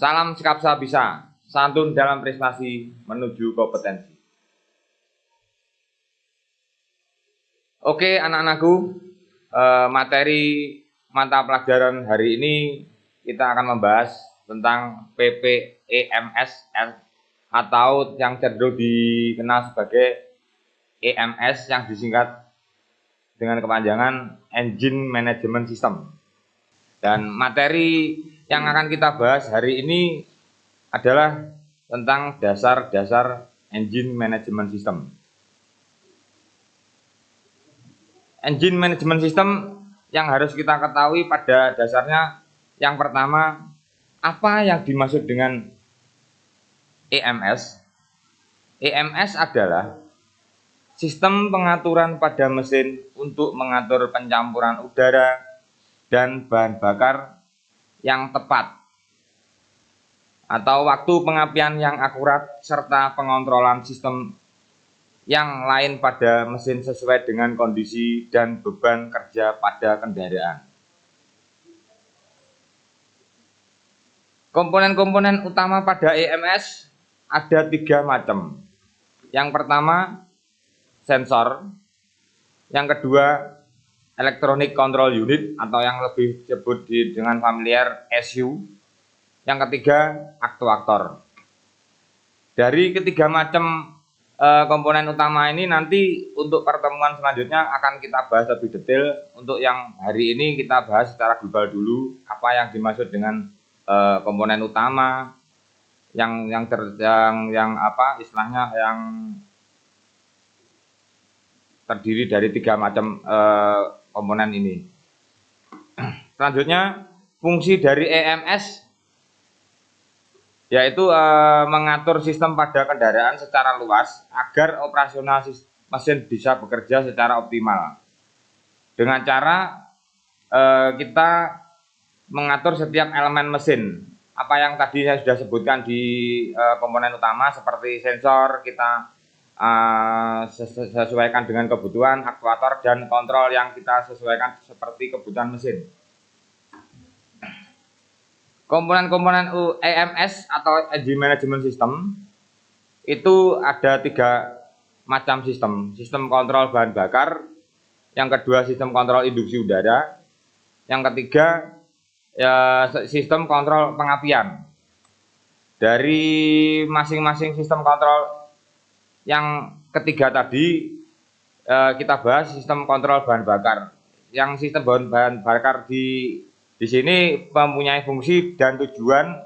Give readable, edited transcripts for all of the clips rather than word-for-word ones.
Salam sikap bisa, santun dalam prestasi menuju kompetensi. Oke anak-anakku, materi mata pelajaran hari ini kita akan membahas tentang PPEMS atau yang cenderung dikenal sebagai EMS yang disingkat dengan kepanjangan Engine Management System. Dan materi yang akan kita bahas hari ini adalah tentang dasar-dasar Engine Management System. Engine Management System yang harus kita ketahui pada dasarnya, yang pertama, apa yang dimaksud dengan EMS? EMS adalah sistem pengaturan pada mesin untuk mengatur pencampuran udara dan bahan bakar yang tepat, atau waktu pengapian yang akurat, serta pengontrolan sistem yang lain pada mesin sesuai dengan kondisi dan beban kerja pada kendaraan. Komponen-komponen utama pada EMS ada 3 macam. Yang pertama, sensor. Yang kedua, Electronic Control Unit atau yang lebih disebut dengan familiar ECU. Yang ketiga, aktuator. Dari ketiga macam komponen utama ini nanti untuk pertemuan selanjutnya akan kita bahas lebih detail. Untuk yang hari ini kita bahas secara global dulu apa yang dimaksud dengan komponen utama yang terdiri dari 3 macam komponen ini. Selanjutnya, fungsi dari EMS yaitu mengatur sistem pada kendaraan secara luas agar operasional mesin bisa bekerja secara optimal. Dengan cara kita mengatur setiap elemen mesin. Apa yang tadi saya sudah sebutkan di komponen utama seperti sensor, kita sesuaikan dengan kebutuhan, aktuator, dan kontrol yang kita sesuaikan seperti kebutuhan mesin. Komponen-komponen EMS atau Engine Management System itu ada 3 macam sistem. Sistem kontrol bahan bakar, yang kedua sistem kontrol induksi udara, yang ketiga sistem kontrol pengapian. Dari masing-masing sistem kontrol yang ketiga tadi kita bahas sistem kontrol bahan bakar. Yang sistem bahan bakar di sini mempunyai fungsi dan tujuan.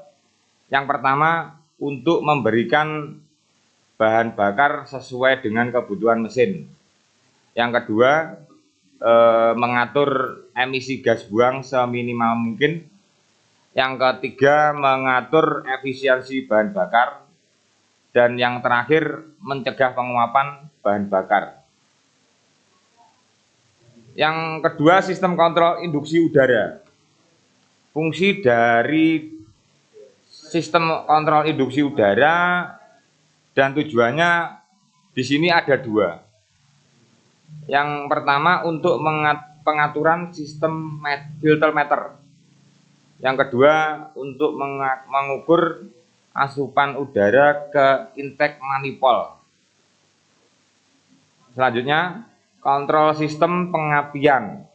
Yang pertama, untuk memberikan bahan bakar sesuai dengan kebutuhan mesin. Yang kedua, mengatur emisi gas buang seminimal mungkin. Yang ketiga, mengatur efisiensi bahan bakar. Dan yang terakhir, mencegah penguapan bahan bakar. Yang kedua, sistem kontrol induksi udara. Fungsi dari sistem kontrol induksi udara dan tujuannya di sini ada 2. Yang pertama, untuk pengaturan sistem filter meter. Yang kedua, untuk mengukur asupan udara ke intake manifold. Selanjutnya, kontrol sistem pengapian.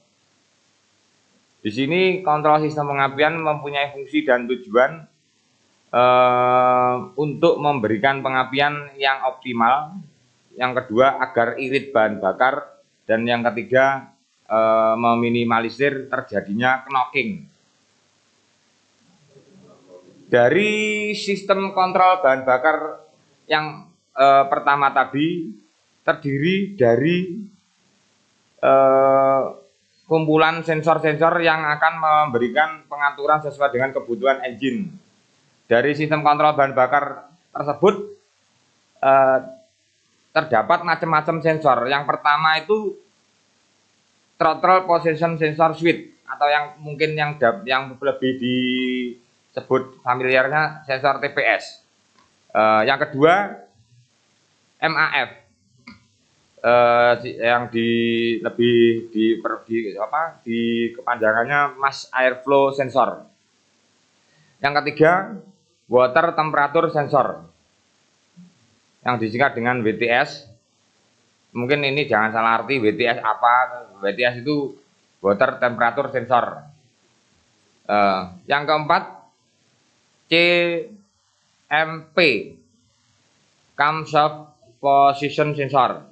Di sini kontrol sistem pengapian mempunyai fungsi dan tujuan untuk memberikan pengapian yang optimal. Yang kedua, agar irit bahan bakar. Dan yang ketiga, meminimalisir terjadinya knocking. Dari sistem kontrol bahan bakar yang pertama tadi terdiri dari kumpulan sensor-sensor yang akan memberikan pengaturan sesuai dengan kebutuhan engine. Dari sistem kontrol bahan bakar tersebut terdapat macam-macam sensor. Yang pertama itu throttle position sensor switch, atau yang mungkin yang lebih disebut familiarnya sensor TPS. Yang kedua, MAF. Yang kepanjangannya mass airflow sensor. Yang ketiga, water temperature sensor yang disingkat dengan WTS. Mungkin ini jangan salah arti, WTS apa? WTS itu water temperature sensor. Yang keempat, CMP, camshaft position sensor.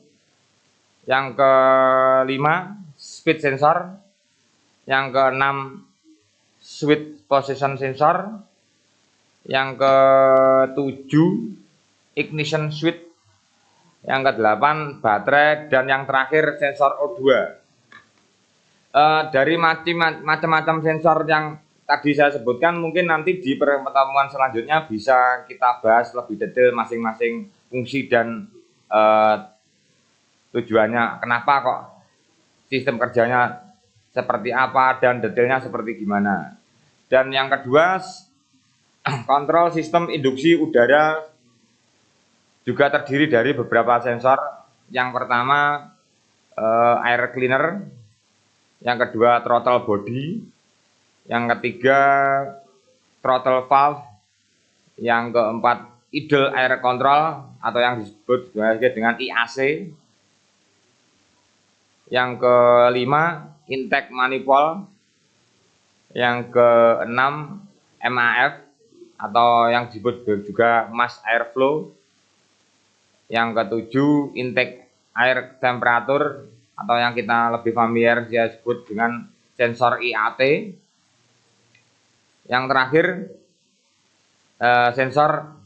Yang kelima, speed sensor. Yang keenam, switch position sensor. Yang ketujuh, ignition switch. Yang kedelapan, baterai. Dan yang terakhir, sensor O2. Dari macam-macam sensor yang tadi saya sebutkan, mungkin nanti di pertemuan selanjutnya bisa kita bahas lebih detail masing-masing fungsi dan tujuannya, kenapa kok sistem kerjanya seperti apa dan detailnya seperti gimana. Dan yang kedua, kontrol sistem induksi udara juga terdiri dari beberapa sensor. Yang pertama air cleaner, yang kedua throttle body, yang ketiga throttle valve, yang keempat idle air control atau yang disebut dengan IAC, yang kelima intake manifold, yang keenam MAF atau yang disebut juga mass airflow, yang ketujuh intake air temperature atau yang kita lebih familiar disebut dengan sensor IAT, yang terakhir sensor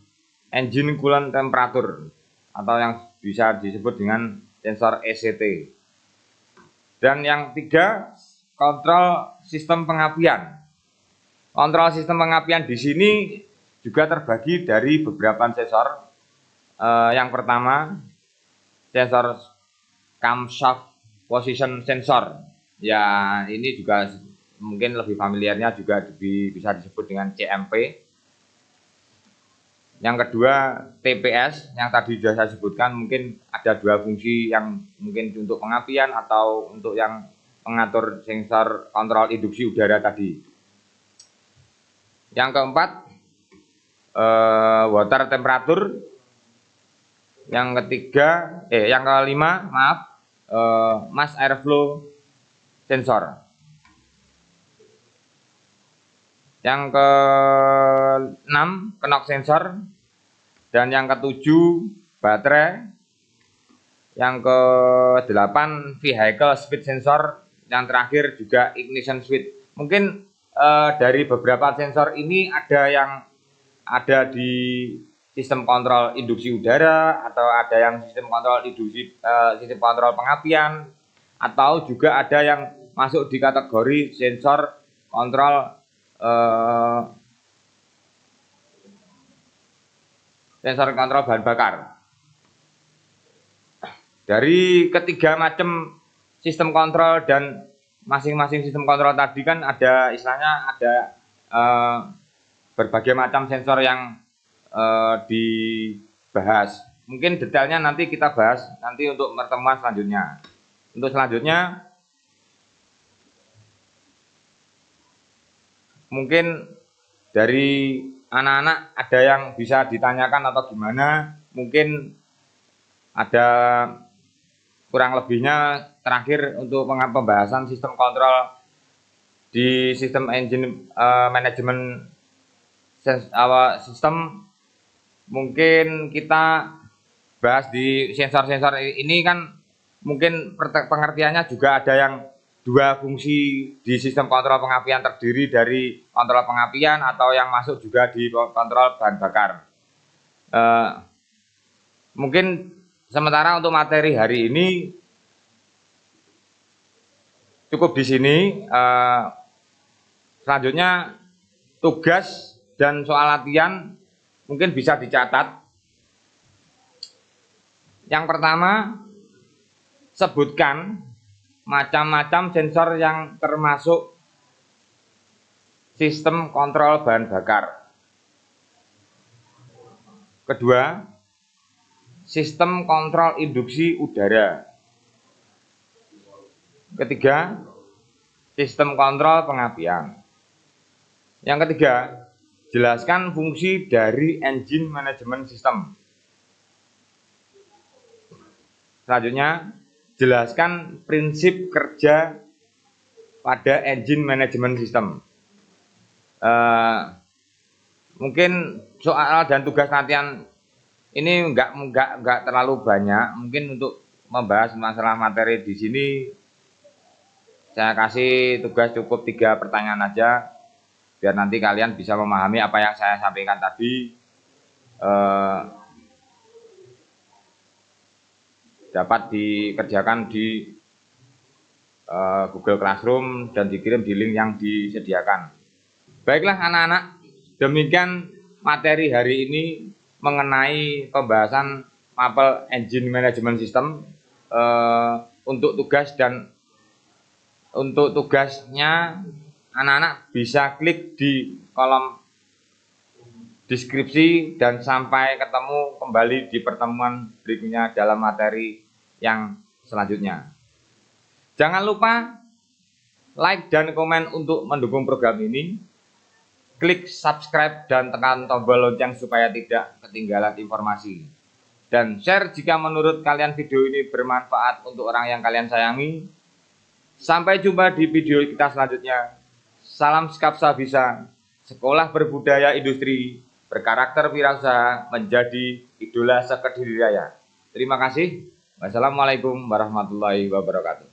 engine coolant temperature atau yang bisa disebut dengan sensor ECT. Dan yang tiga, kontrol sistem pengapian. Kontrol sistem pengapian di sini juga terbagi dari beberapa sensor. Yang pertama, sensor camshaft position sensor. Ya, ini juga mungkin lebih familiarnya juga bisa disebut dengan CMP. Yang kedua, TPS yang tadi sudah saya sebutkan, mungkin ada dua fungsi yang mungkin untuk pengapian atau untuk yang mengatur sensor kontrol induksi udara tadi. Yang keempat, water temperature. Yang kelima, mass airflow sensor. Yang keenam, knock sensor. Dan yang ketujuh, baterai. Yang kedelapan, vehicle speed sensor. Yang terakhir juga ignition switch. Mungkin dari beberapa sensor ini ada yang ada di sistem kontrol induksi udara, atau ada yang sistem kontrol sistem kontrol pengapian, atau juga ada yang masuk di kategori sensor kontrol bahan bakar. Dari ketiga macam sistem kontrol dan masing-masing sistem kontrol tadi kan ada istilahnya ada berbagai macam sensor yang dibahas. Mungkin detailnya nanti kita bahas nanti untuk pertemuan selanjutnya. Untuk selanjutnya mungkin dari anak-anak ada yang bisa ditanyakan atau gimana, mungkin ada kurang lebihnya terakhir untuk pembahasan sistem kontrol di sistem engine management system. Mungkin kita bahas di sensor-sensor ini kan mungkin pengertiannya juga ada yang dua fungsi di sistem kontrol pengapian, terdiri dari kontrol pengapian atau yang masuk juga di kontrol bahan bakar. Mungkin sementara untuk materi hari ini cukup di sini. Selanjutnya tugas dan soal latihan mungkin bisa dicatat. Yang pertama, sebutkan macam-macam sensor yang termasuk sistem kontrol bahan bakar. Kedua, sistem kontrol induksi udara. Ketiga, sistem kontrol pengapian. Yang ketiga, Jelaskan fungsi dari engine management system. Selanjutnya, jelaskan prinsip kerja pada engine management system. Mungkin soal dan tugas latihan ini enggak terlalu banyak. Mungkin untuk membahas masalah materi di sini saya kasih tugas cukup 3 pertanyaan aja, biar nanti kalian bisa memahami apa yang saya sampaikan tadi, dapat dikerjakan di Google Classroom dan dikirim di link yang disediakan. Baiklah anak-anak, demikian materi hari ini mengenai pembahasan mapel engine management system. Untuk tugas dan untuk tugasnya anak-anak bisa klik di kolom deskripsi dan sampai ketemu kembali di pertemuan berikutnya dalam materi yang selanjutnya. Jangan lupa like dan komen untuk mendukung program ini. Klik subscribe dan tekan tombol lonceng supaya tidak ketinggalan informasi. Dan share jika menurut kalian video ini bermanfaat untuk orang yang kalian sayangi. Sampai jumpa di video kita selanjutnya. Salam Skapsa Bisa, sekolah berbudaya industri, berkarakter wirausaha, menjadi idola sekediri raya. Terima kasih. Wassalamualaikum warahmatullahi wabarakatuh.